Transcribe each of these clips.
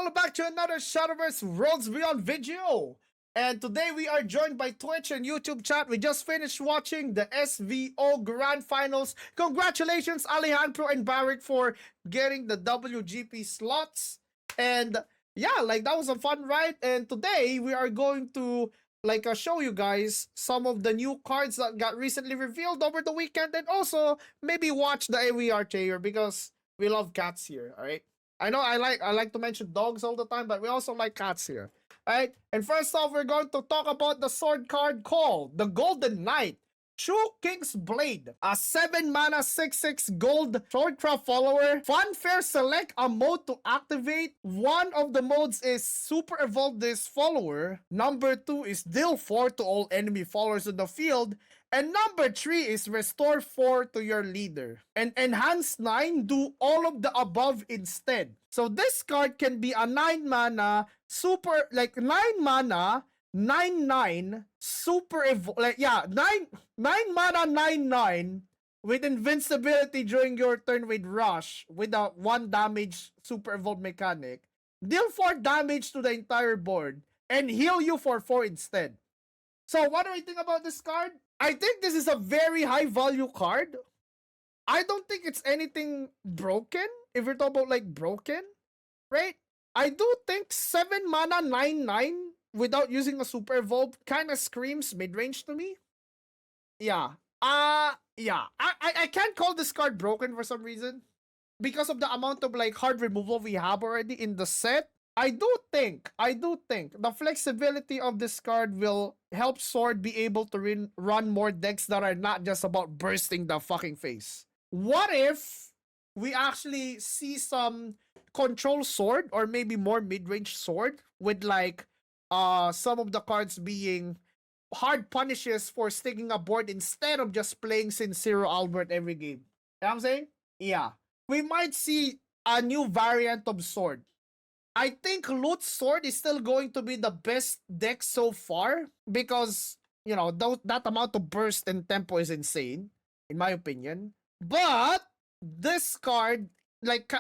welcome back to another Shadowverse Worlds Beyond video. And today we are joined by Twitch and YouTube chat. We just finished watching the SVO Grand Finals. Congratulations Alejandro and Barrett for getting the WGP slots. And yeah, like that was a fun ride. And today we are going to show you guys some of the new cards that got recently revealed over the weekend, and also maybe watch the AVR trailer because we love cats here, alright? I know I like to mention dogs all the time, but we also like cats here. Alright? And first off, we're going to talk about the sword card called the Golden Knight. True King's Blade, a 7 mana 6/6 gold Dragoncraft follower. Funfair, select a mode to activate. One of the modes is super evolve this follower. Number 2 is deal 4 to all enemy followers in the field. And number 3 is restore 4 to your leader. And enhance 9, do all of the above instead. So this card can be a 9 mana super, 9 mana 9/9 super like 9 mana 9/9 with invincibility during your turn with rush with a 1 damage super evolved mechanic. Deal 4 damage to the entire board and heal you for 4 instead. So what do I think about this card? I think this is a very high value card. I don't think it's anything broken. If we're talking about broken, right? I do think 7 mana 9/9 without using a super evolve kind of screams mid-range to me. Yeah. I can't call this card broken for some reason. Because of the amount of hard removal we have already in the set. I do think the flexibility of this card will help Sword be able to run more decks that are not just about bursting the fucking face. What if we actually see some control Sword or maybe more mid-range Sword with some of the cards being hard punishes for sticking a board instead of just playing Sincero Albert every game. You know what I'm saying? Yeah. We might see a new variant of Sword. I think Loot Sword is still going to be the best deck so far because, you know, that amount of burst and tempo is insane, in my opinion. But this card, like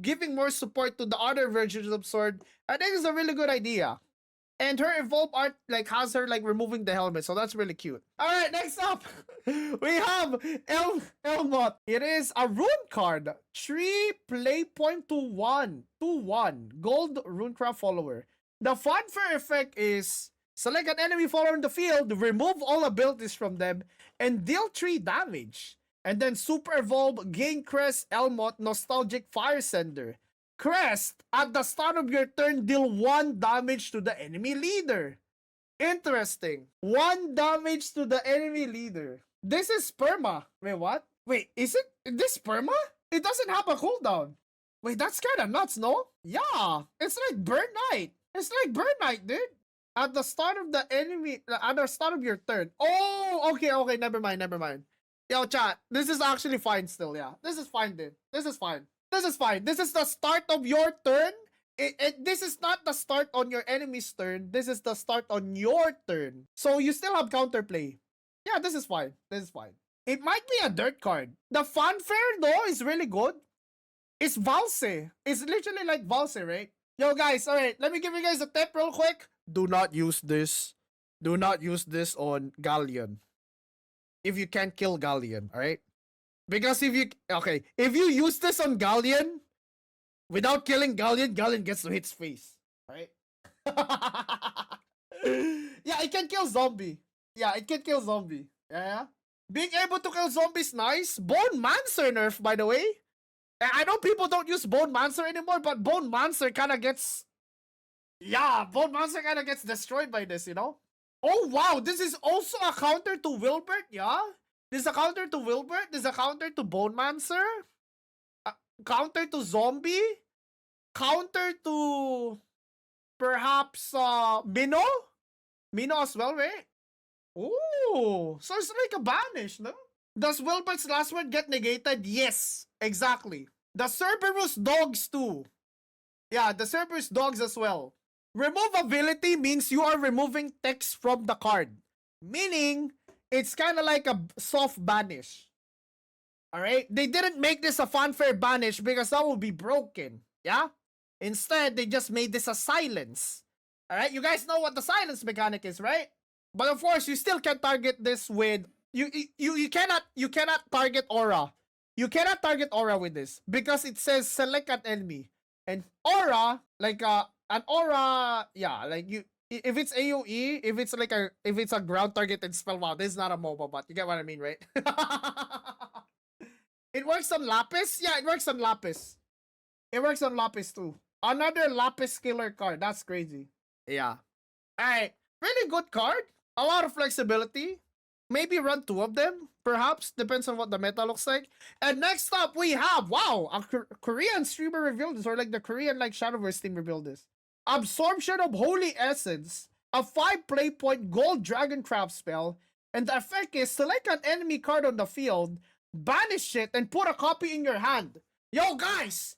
giving more support to the other versions of Sword, I think is a really good idea. And her evolve art has her removing the helmet, so that's really cute. Alright, next up, we have Elmott. It is a rune card. 3 play point to 1. 2/1. Gold Runecraft follower. The funfair effect is select an enemy follower in the field, remove all abilities from them, and deal 3 damage. And then super evolve, gain crest, Elmott, nostalgic fire sender. Crest, at the start of your turn, deal 1 damage to the enemy leader. Interesting. 1 damage to the enemy leader. This is perma. Wait, what? Wait, is this perma? It doesn't have a cooldown. Wait, that's kind of nuts, no? Yeah, it's like Burn Knight. It's like Burn Knight, dude. At the start of your turn. Oh, okay, never mind. Yo, chat, this is actually fine still, yeah. This is fine, dude. This is fine. This is the start of your turn. This is not the start on your enemy's turn. This is the start on your turn. So you still have counterplay. Yeah, this is fine. It might be a dirt card. The fanfare, though, is really good. It's Valse. It's literally like Valse, right? Yo, guys, alright. Let me give you guys a tip real quick. Do not use this. Do not use this on Galleon. If you can't kill Galleon, alright? Because if you use this on Galleon, without killing Galleon, Galleon gets to hit its face. Alright? Yeah, it can kill zombie. Yeah. Being able to kill zombies, nice. Bone Mancer nerf, by the way. I know people don't use Bone Mancer anymore, but Bone Mancer kind of gets... Yeah, Bone Mancer kind of gets destroyed by this, you know? Oh, wow. This is also a counter to Wilbert, yeah? This is a counter to Wilbert. This is a counter to Bone Mancer. Counter to Zombie. Counter to perhaps Minnow. Minnow as well, right? Ooh, so it's like a banish, no? Does Wilbert's last word get negated? Yes, exactly. The Cerberus dogs too. Yeah, the Cerberus dogs as well. Removability means you are removing text from the card. Meaning, it's kind of like a soft banish. Alright? They didn't make this a fanfare banish because that would be broken. Yeah? Instead, they just made this a silence. Alright, you guys know what the silence mechanic is, right? But of course, you still can target this with you cannot target aura. You cannot target aura with this because it says select an enemy. And aura, like an aura, yeah, like you if it's AoE, if it's a ground targeted spell, wow, this is not a MOBA, but you get what I mean, right? It works on Lapis? Yeah, it works on Lapis. It works on Lapis too. Another Lapis killer card. That's crazy. Yeah. Alright. Really good card. A lot of flexibility. Maybe run 2 of them. Perhaps. Depends on what the meta looks like. And next up, we have, wow, a Korean streamer revealed this. Or like the Korean like Shadowverse team revealed this. Absorption of Holy Essence. A 5 play point gold Dragoncraft spell. And the effect is select an enemy card on the field, banish it, and put a copy in your hand. Yo, guys!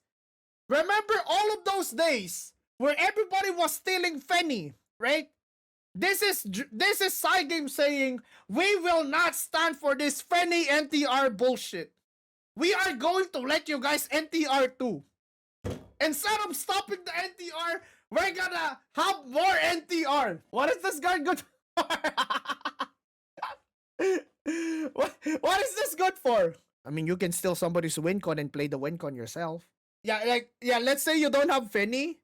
Remember all of those days where everybody was stealing Fenny, right? This is Cygame saying, we will not stand for this Fenny NTR bullshit. We are going to let you guys NTR too. Instead of stopping the NTR, we're gonna have more NTR. What is this guy good for? What is this good for? I mean, you can steal somebody's win con and play the win con yourself. Yeah, let's say you don't have Fenny.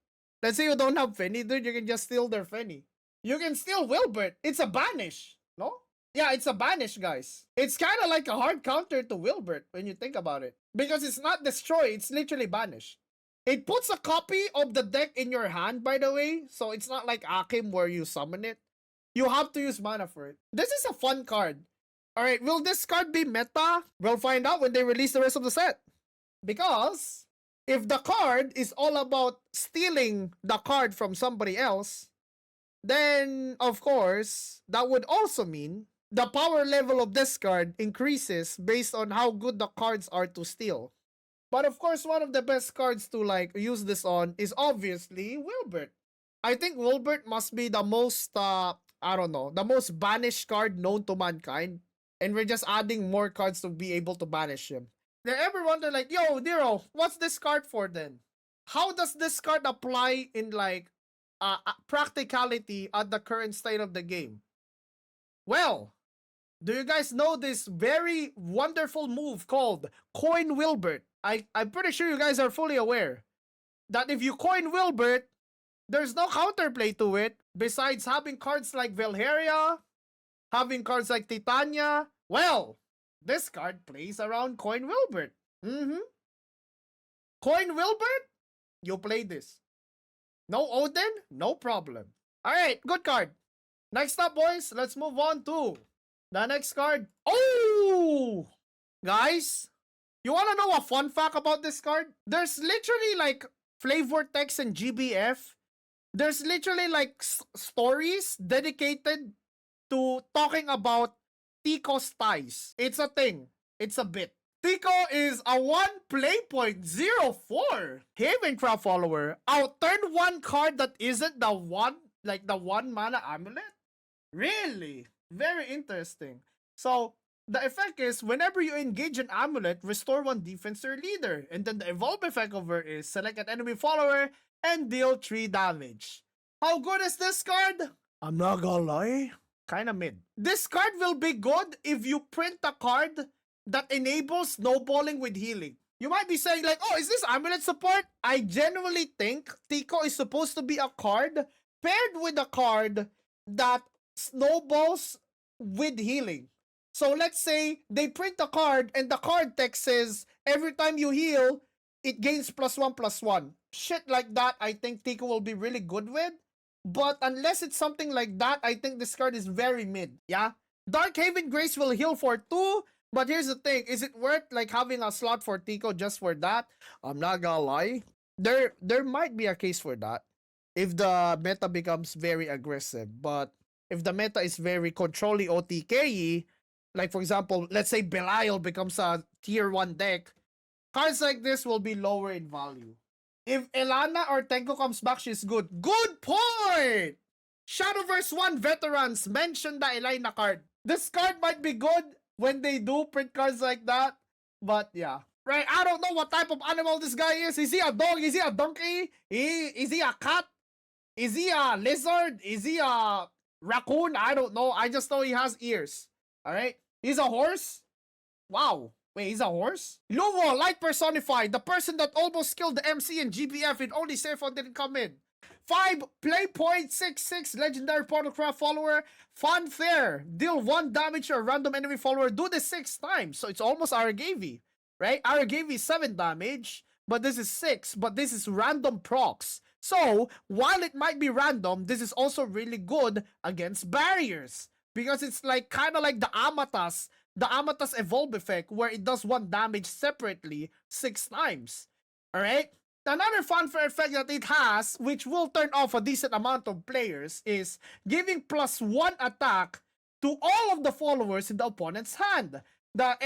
Let's say you don't have Fenny, dude, you can just steal their Fenny. You can steal Wilbert. It's a banish, no? Yeah, it's a banish, guys. It's kind of like a hard counter to Wilbert when you think about it. Because it's not destroy, it's literally banish. It puts a copy of the deck in your hand, by the way. So it's not like Akim where you summon it. You have to use mana for it. This is a fun card. Alright, will this card be meta? We'll find out when they release the rest of the set. Because if the card is all about stealing the card from somebody else, then of course, that would also mean the power level of this card increases based on how good the cards are to steal. But of course, one of the best cards to like use this on is obviously Wilbert. I think Wilbert must be the most, I don't know, the most banished card known to mankind. And we're just adding more cards to be able to banish him. They ever wonder like, yo, Nero, what's this card for then? How does this card apply in like practicality at the current state of the game? Well, do you guys know this very wonderful move called Coin Wilbert? I'm pretty sure you guys are fully aware that if you coin Wilbert, there's no counterplay to it besides having cards like Velheria, having cards like Titania. Well, this card plays around Coin Wilbert. Coin Wilbert? You play this. No Odin? No problem. Alright, good card. Next up, boys, let's move on to the next card. Oh! Guys, you wanna know a fun fact about this card? There's literally like flavor text and GBF. There's literally like stories dedicated to talking about Tico's ties. It's a thing. It's a bit. Tico is a 1 play.04 Havencraft follower. Outturn one card that isn't the one mana amulet? Really? Very interesting. So, the effect is, whenever you engage an amulet, restore 1 defense to your leader. And then the evolve effect over is, select an enemy follower and deal 3 damage. How good is this card? I'm not gonna lie. Kinda mid. This card will be good if you print a card that enables snowballing with healing. You might be saying like, oh, is this amulet support? I genuinely think Tico is supposed to be a card paired with a card that snowballs with healing. So let's say they print a card and the card text says, every time you heal, it gains +1/+1. Shit like that, I think Tico will be really good with. But unless it's something like that, I think this card is very mid. Yeah? Darkhaven Grace will heal for 2. But here's the thing. Is it worth like having a slot for Tico just for that? I'm not gonna lie. There might be a case for that. If the meta becomes very aggressive. But if the meta is very controlly OTK, like for example, let's say Belial becomes a tier 1 deck, cards like this will be lower in value. If Elana or Tenko comes back, she's good. Good point! Shadowverse 1 veterans mentioned the Elena card. This card might be good when they do print cards like that. But yeah. right? I don't know what type of animal this guy is. Is he a dog? Is he a donkey? Is he a cat? Is he a lizard? Is he a raccoon? I don't know. I just know he has ears. Alright? He's a horse? Wow. Wait, he's a horse? Luo, light personified. The person that almost killed the MC in GBF and only Sephon didn't come in. 5, play point 6/6, legendary PORTALCRAFT follower. Funfair, deal 1 damage to a random enemy follower. Do this 6 times. So it's almost Aragavi, right? Aragavi is 7 damage, but this is 6, but this is random procs. So, while it might be random, this is also really good against barriers. Because it's like kind of like the Amatas evolve effect, where it does 1 damage separately 6 times. Alright? Another funfair effect that it has, which will turn off a decent amount of players, is giving +1 attack to all of the followers in the opponent's hand. The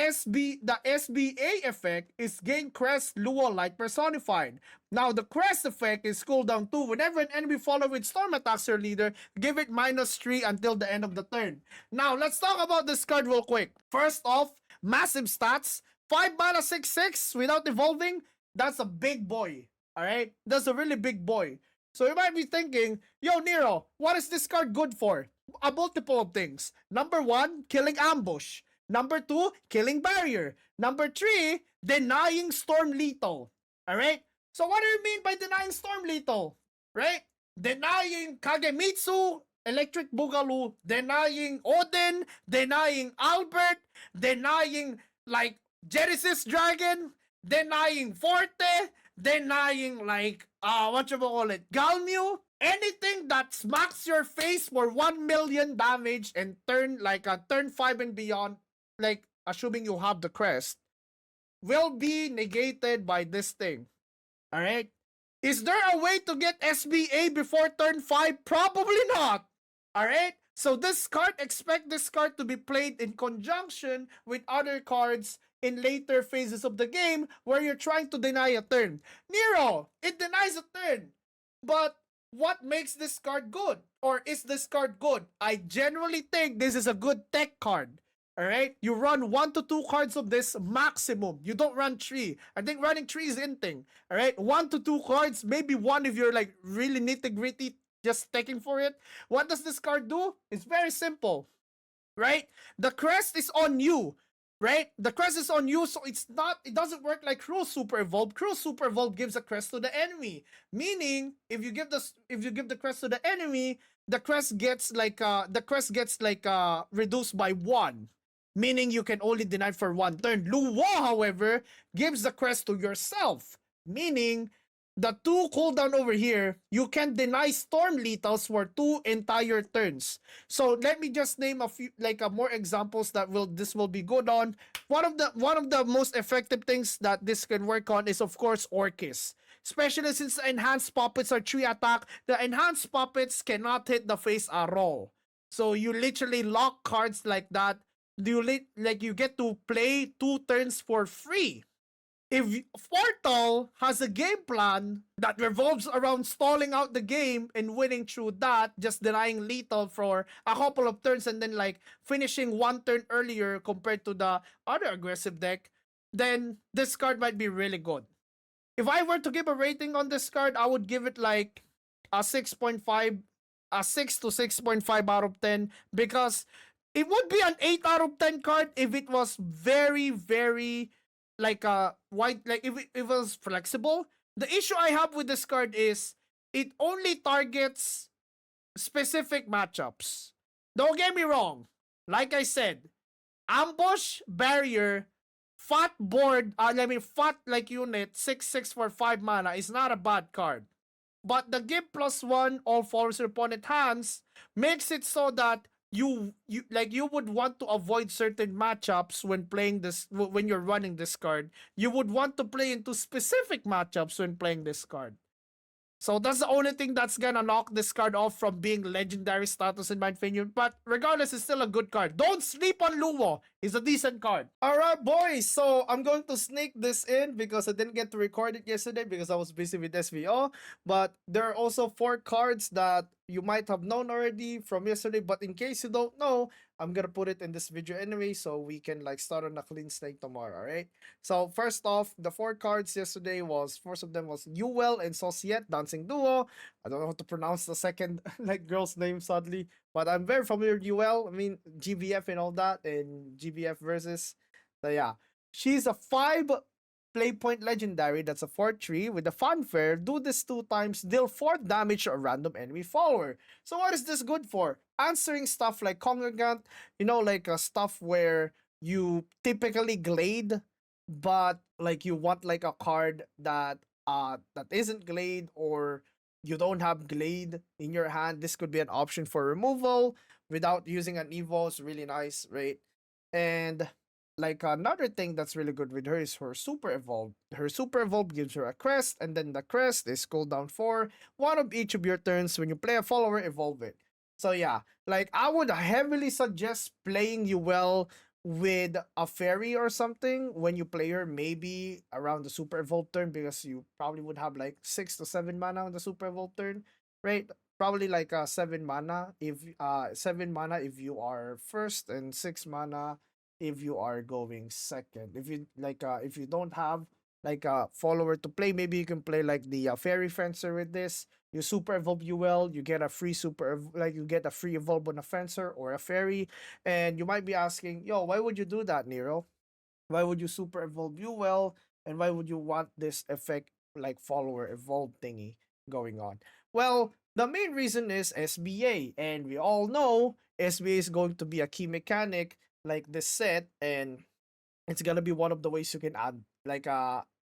SBA effect is gain crest Luo light personified. Now the crest effect is cooldown 2. Whenever an enemy follower with storm attacks your leader, give it -3 until the end of the turn. Now let's talk about this card real quick. First off, massive stats. 5 mana 6/6 without evolving. That's a big boy. Alright? That's a really big boy. So you might be thinking, yo Nero, what is this card good for? A multiple of things. Number 1, killing ambush. Number 2, killing barrier. Number 3, denying storm lethal. Alright? So what do you mean by denying storm lethal? Right? Denying Kagemitsu, Electric Boogaloo, denying Odin, denying Albert, denying like Genesis Dragon, denying Forte, denying like Galmew. Anything that smacks your face for 1 million damage and turn 5 and beyond, like assuming you have the crest, will be negated by this thing. Alright? Is there a way to get SBA before turn 5? Probably not. Alright? So this card, expect this card to be played in conjunction with other cards in later phases of the game where you're trying to deny a turn. Nero, it denies a turn. But what makes this card good? Or is this card good? I generally think this is a good tech card. Alright? You run 1 to 2 cards of this maximum. You don't run 3. I think running 3 is in thing. Alright? 1 to 2 cards, maybe 1 if you're like really nitty-gritty, just taking for it. What does this card do? It's very simple. Right? The crest is on you. Right? The crest is on you, so it doesn't work like Cruel Super Evolve. Cruel Super Evolve gives a crest to the enemy. Meaning, if you give the crest to the enemy, the crest gets reduced by 1. Meaning you can only deny for 1 turn. Luo, however, gives the crest to yourself. Meaning, the 2 cooldown over here, you can deny storm lethals for 2 entire turns. So let me just name a few more examples that this will be good on. One of the most effective things that this can work on is of course Orcus. Especially since the enhanced puppets are 3 attack, the enhanced puppets cannot hit the face at all. So you literally lock cards like that. You get to play 2 turns for free. If Portal has a game plan that revolves around stalling out the game and winning through that, just denying lethal for a couple of turns and then like finishing 1 turn earlier compared to the other aggressive deck, then this card might be really good. If I were to give a rating on this card, I would give it like a 6.5, a 6 to 6.5 out of 10, because it would be an 8 out of 10 card if it was very, very if it was flexible. The issue I have with this card is it only targets specific matchups. Don't get me wrong. Like I said, ambush, barrier, fat board, fat unit, 6/6 for 5 mana is not a bad card. But the give +1 all followers your opponent hands makes it so that you would want to avoid certain matchups when playing this, when you're running this card. You would want to play into specific matchups when playing this card. So that's the only thing that's gonna knock this card off from being legendary status in my opinion. But regardless, it's still a good card. Don't sleep on Luo. It's a decent card. Alright boys, so I'm going to sneak this in because I didn't get to record it yesterday because I was busy with SVO. But there are also 4 cards that you might have known already from yesterday. But in case you don't know, I'm gonna put it in this video anyway, so we can like start on a clean slate tomorrow, right? So first off, the four cards yesterday was first of them was Yuel and Societte, dancing duo. I don't know how to pronounce the second like girl's name sadly, but I'm very familiar with Yuel. I mean GBF and all that, and GBF versus. So yeah, she's a 5 play point legendary. That's a 4/3 with a fanfare. Do this 2 times, deal 4 damage to a random enemy follower. So what is this good for? Answering stuff like Congregant, like stuff where you typically glade, but like you want like a card that isn't glade, or you don't have glade in your hand. This could be an option for removal without using an evo. It's really nice, right? And like another thing that's really good with her is her super evolve. Her super evolve gives her a crest, and then the crest is cooldown for one of each of your turns. When you play a follower, evolve it. So yeah, like I would heavily suggest playing you well with a fairy or something when you play her, maybe around the super evolve turn, because you probably would have like 6 to 7 mana on the super evolve turn, right? Probably like 7 mana if 7 mana if you are first, and 6 mana if you are going second. If you like if you don't have like a follower to play, maybe you can play like the fairy fencer with this. You super evolve you well, you get a free like you get a free evolve on a fencer or a fairy. And you might be asking, yo, why would you do that, Nero? Why would you super evolve you well, and why would you want this effect like follower evolve thingy going on? Well, the main reason is SBA, and we all know SBA is going to be a key mechanic like this set, and it's gonna be one of the ways you can add like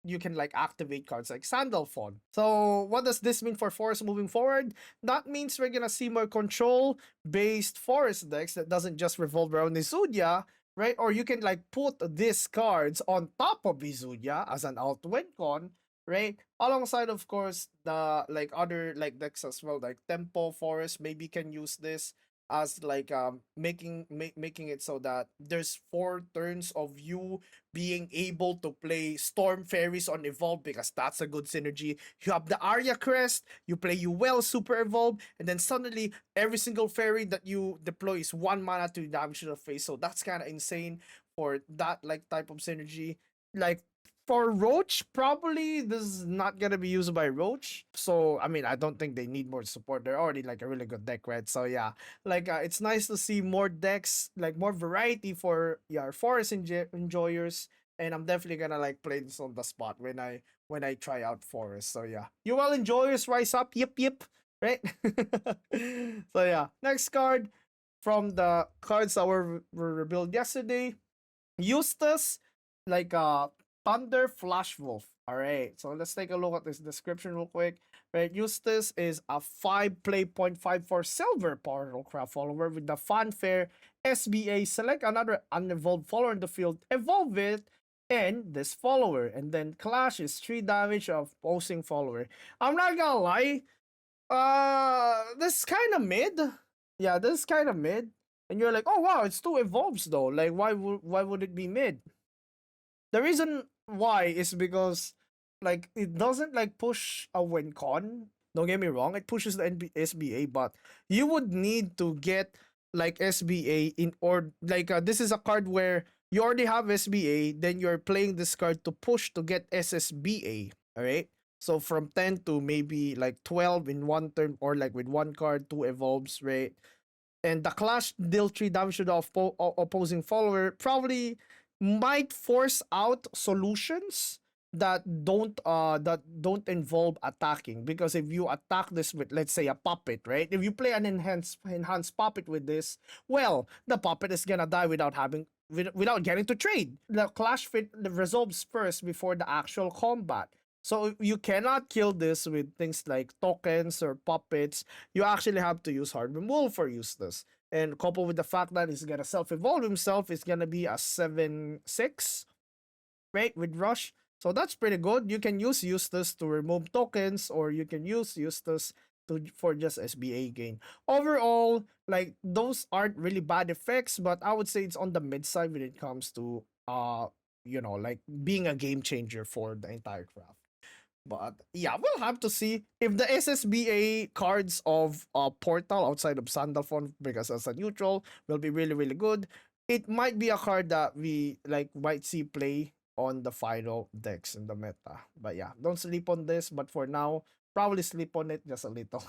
you can like activate cards like Sandalphon. So what does this mean for Forest moving forward? That means we're gonna see more control based Forest decks that doesn't just revolve around Izudia, right? Or you can like put these cards on top of Izudia as an alt win con, right? Alongside of course the like other like decks as well, like Tempo Forest maybe can use this as like making it so that there's 4 turns of you being able to play Storm Fairies on Evolve, because that's a good synergy. You have the Arya Crest, you play you well Super Evolve, and then suddenly every single fairy that you deploy is 1 mana to damage to the face. So that's kind of insane for that like type of synergy. Like for Roach, probably this is not gonna be used by Roach. So I mean, I don't think they need more support. They're already like a really good deck, right? So yeah, like it's nice to see more decks, like more variety for your Forest enjoyers. And I'm definitely gonna like play this on the spot when I try out Forest. So yeah, you all enjoyers, rise up, yip yip, right? So yeah, next card from the cards that were revealed yesterday, Eustace, like Thunder Flash Wolf. All right, so let's take a look at this description real quick. Right, Eustace is a 5 play point 5 for silver PORTALCRAFT follower with the fanfare SBA. Select another unevolved follower in the field, evolve it, and this follower, and then Clash is 3 damage of opposing follower. I'm not gonna lie, this is kind of mid. Yeah, this is kind of mid. And you're like, oh wow, it's 2 evolves though. Like, why would it be mid? The reason why is because like it doesn't like push a win con. Don't get me wrong, it pushes the SBA, but you would need to get like SBA in, or like this is a card where you already have SBA, then you're playing this card to push to get SSBA. All right. So from 10 to maybe like 12 in one turn, or like with one card, 2 evolves, right? And the clash deal 3 damage to the opposing follower probably might force out solutions that don't involve attacking, because if you attack this with, let's say, a puppet, right? If you play an enhanced puppet with this, well, the puppet is gonna die without getting to trade. The clash fit resolves first before the actual combat. So you cannot kill this with things like tokens or puppets. You actually have to use hard removal for Eustace. And coupled with the fact that he's gonna self-evolve himself, it's gonna be a 7/6, right? With Rush. So that's pretty good. You can use Eustace to remove tokens, or you can use Eustace for just SBA gain. Overall, like those aren't really bad effects, but I would say it's on the mid side when it comes to like being a game changer for the entire craft. But yeah, we'll have to see if the SSBA cards of Portal outside of Sandalphon, because as a neutral, will be really, really good. It might be a card that we like might see play on the final decks in the meta. But yeah, don't sleep on this. But for now, probably sleep on it just a little.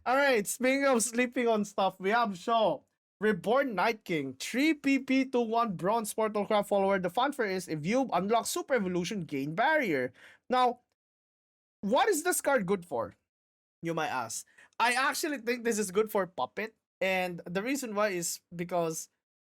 All right, speaking of sleeping on stuff, we have Shaw. Reborn Night King, 3 PP to 1 Bronze PORTALCRAFT follower. The fanfare is if you unlock Super Evolution, gain Barrier. Now, what is this card good for? You might ask. I actually think this is good for Puppet. And the reason why is because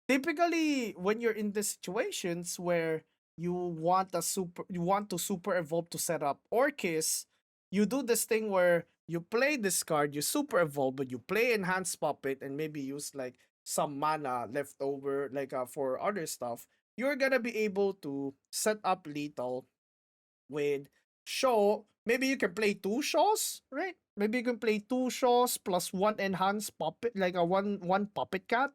typically when you're in the situations where you want to super evolve to set up Orcus, you do this thing where you play this card, you super evolve, but you play enhanced puppet and maybe use like some mana left over like for other stuff. You're gonna be able to set up lethal with show. Maybe you can play two shows, right? Maybe you can play two shows plus one enhanced puppet, like a one puppet cat,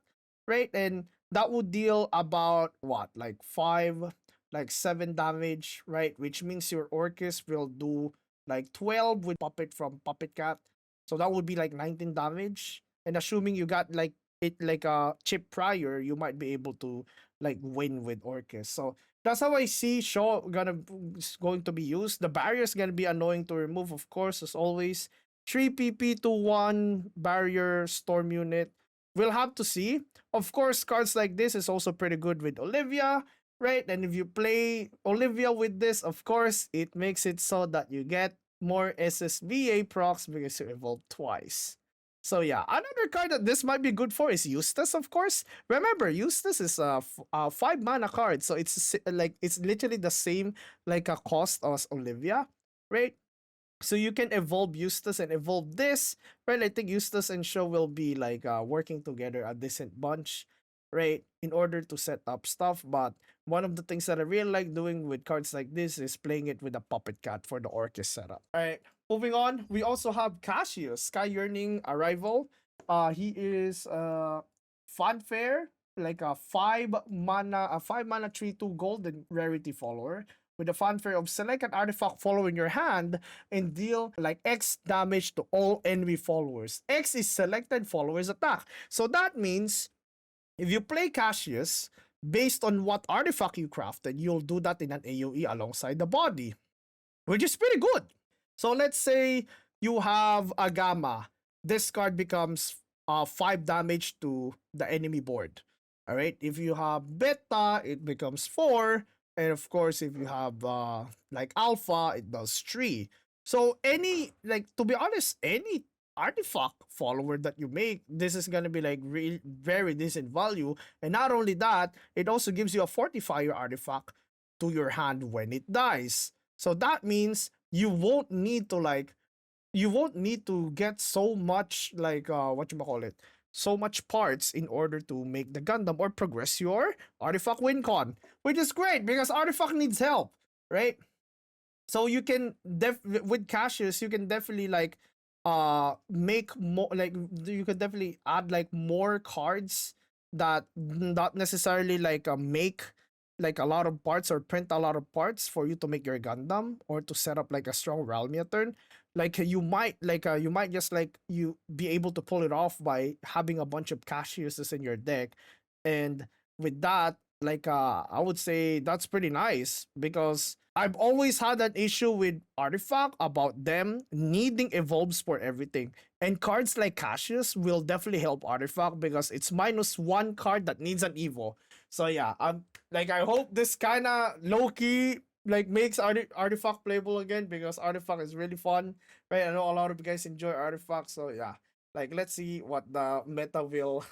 right? And that would deal about what, like 7 damage, right? Which means your Orcus will do like 12 with puppet from puppet cat, so that would be like 19 damage. And assuming you got like it like a chip prior, you might be able to like win with Orcus. So that's how I see Shaw going to be used. The barrier is gonna be annoying to remove, of course, as always. 3 PP to 1 barrier storm unit. We'll have to see. Of course, cards like this is also pretty good with Olivia, right? And if you play Olivia with this, of course, it makes it so that you get more SSBA procs because you evolve twice. So yeah, another card that this might be good for is Eustace, of course. Remember, Eustace is a 5 mana card, so it's like it's literally the same like a cost as Olivia, right? So you can evolve Eustace and evolve this, right? I think Eustace and Show will be like working together a decent bunch, right? In order to set up stuff. But one of the things that I really like doing with cards like this is playing it with a Puppet Cat for the Orcus setup. All right, moving on. We also have Cassius, Sky Yearning Arrival. He is fanfare, like a 5 mana 3/2 golden rarity follower with the fanfare of select an artifact follower in your hand and deal like X damage to all enemy followers. X is selected followers attack. So that means if you play Cassius, based on what artifact you crafted, you'll do that in an AoE alongside the body, which is pretty good. So let's say you have a Gamma. This card becomes 5 damage to the enemy board. All right. If you have Beta, it becomes 4. And of course, if you have like Alpha, it does 3. So any, like, to be honest, any artifact follower that you make, this is gonna be like very decent value. And not only that, it also gives you a fortifier artifact to your hand when it dies. So that means you won't need to get so much like so much parts in order to make the Gundam or progress your artifact win con, which is great because artifact needs help, right? So you can with Cassius, you can definitely like make more, like you can definitely add like more cards that not necessarily like make like a lot of parts or print a lot of parts for you to make your Gundam or to set up like a strong Ralmia turn. Like you might just like you be able to pull it off by having a bunch of Cassiuses in your deck. And with that, like I would say that's pretty nice because I've always had an issue with Artifact about them needing evolves for everything. And cards like Cassius will definitely help Artifact because it's -1 card that needs an evo. So yeah, I'm like I hope this kind of low key like makes Artifact playable again because Artifact is really fun, right? I know a lot of you guys enjoy Artifact, so yeah. Like let's see what the meta will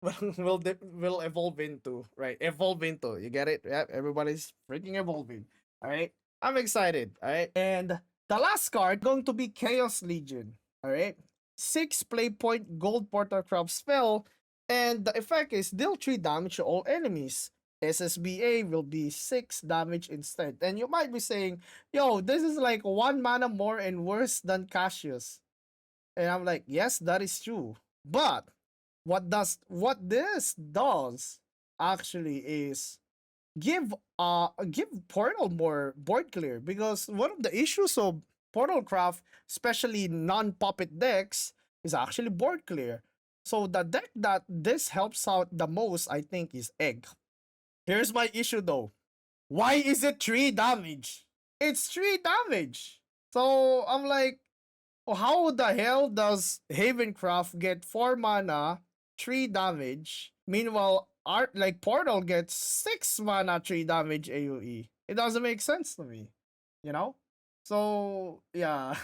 will evolve into, right? Evolve into. You get it? Yeah, everybody's freaking evolving. All right. I'm excited. All right. And the last card going to be Chaos Legion. All right. 6 play point gold PORTALCRAFT spell, and the effect is deal 3 damage to all enemies. SSBA will be 6 damage instead. And you might be saying, yo, this is like 1 mana more and worse than Cassius. And I'm like, yes, that is true. But what this does actually is give Portal more board clear, because one of the issues of Portalcraft, especially non-puppet decks, is actually board clear. So the deck that this helps out the most, I think, is Egg. Here's my issue though. Why is it 3 damage? It's 3 damage. So I'm like, oh, how the hell does Havencraft get 4 mana, 3 damage? Meanwhile, Art like Portal gets 6 mana, 3 damage AoE. It doesn't make sense to me, you know? So yeah.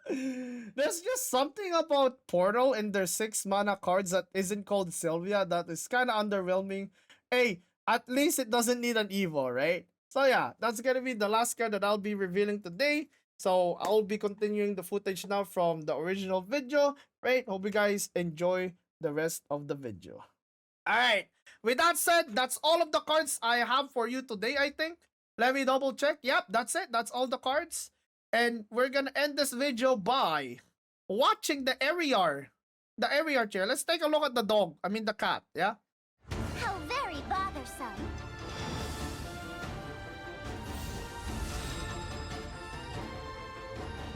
There's just something about Portal and their 6 mana cards that isn't called Sylvia that is kind of underwhelming. Hey, at least it doesn't need an Evo, right? So yeah, that's gonna be the last card that I'll be revealing today. So I'll be continuing the footage now from the original video, right? Hope you guys enjoy the rest of the video. Alright, with that said, that's all of the cards I have for you today, I think. Let me double check. Yep, that's it. That's all the cards. And we're gonna end this video by watching the area. The area chair. Let's take a look at the dog. I mean the cat, yeah? How very bothersome.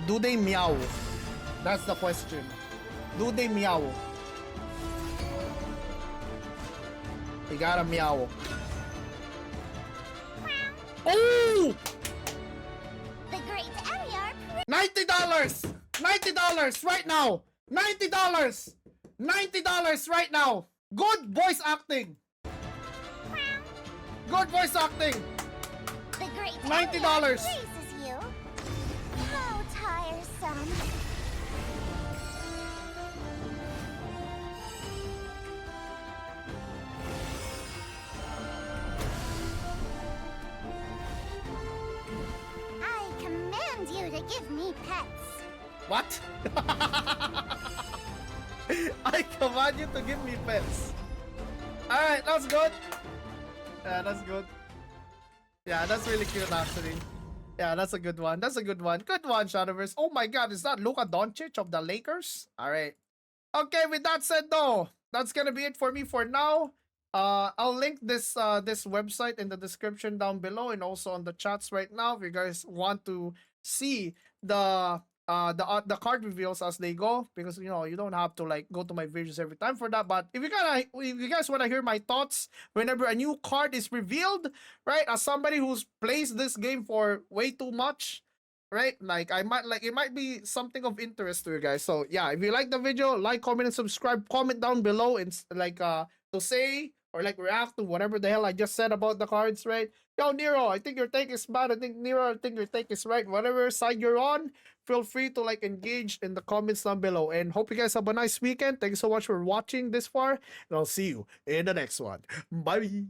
Do they meow? That's the question. Do they meow? We gotta meow. Oh! The great area. $90! $90 right now! $90! $90 right now! Good voice acting! Good voice acting! The great $90. area praises you. How tiresome. I command you to give me pets. What? I command you to give me pets. Alright, that's good. Yeah, that's good. Yeah, that's really cute actually. Yeah, that's a good one. That's a good one. Good one, Shadowverse. Oh my god, is that Luka Doncic of the Lakers? Alright. Okay, with that said though, that's gonna be it for me for now. I'll link this this website in the description down below and also on the chats right now if you guys want to see the card reveals as they go, because you know you don't have to like go to my videos every time for that. But if you guys want to hear my thoughts whenever a new card is revealed, right, as somebody who's plays this game for way too much, right, like it might be something of interest to you guys. So yeah, if you like the video, like, comment, and subscribe. Comment down below and to say or like react to whatever the hell I just said about the cards, right? Yo, Nero, I think your take is bad. I think Nero, I think your take is right. Whatever side you're on, feel free to like engage in the comments down below. And hope you guys have a nice weekend. Thank you so much for watching this far, and I'll see you in the next one. Bye.